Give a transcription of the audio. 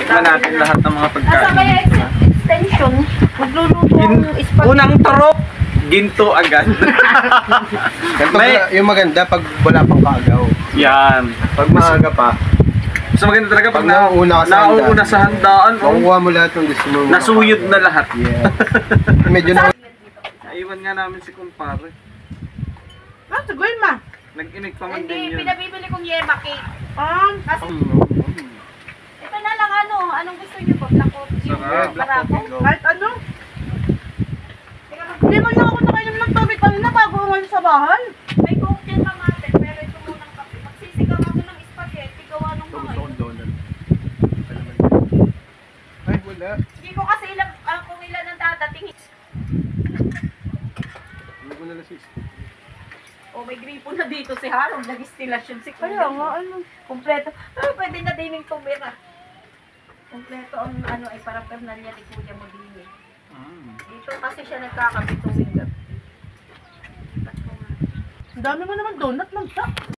Tikman natin lahat ng mga pagkain. Nasa kaya extension, magluluto ang spaghetti. Unang turok, ginto agad. Yung maganda pag wala pang kaagaw. Yan. Pag maaga pa, So maganda talaga pag nauuna sa handaan. makukuha mo lahat ng gusto mo. Nasuyod na lahat. Yeah. Medyo na... Naiwan nga namin si kumpare. Saguin ma. Nag-inig pa man Hindi, din yun. pinabibili kong yema cake. Kasi, ito na lang anong gusto niyo po? Lakot, yung marako? Kahit ano? Hindi mo lang ako nakainom ng tubig kanina bago umalis sa bahay. May coke din mga ate, pero ito munang kape. Magsisigaw ako ng spaghetti, gawa ng mga yun. donut. Ay, wala. Hindi ko kasi kung ilan ang dadating. Hindi ko nalasis. O may gripo na dito si Harold, nag-istilasyon si Kuya. Kaya nga, ano? Kompleto. Pwede na din yung tumira. Kompleto ang ay parang pernalya ni Kuya Modini. Dito kasi siya nagkakabit tuwing gabi. Ang dami mo naman donut lang siya.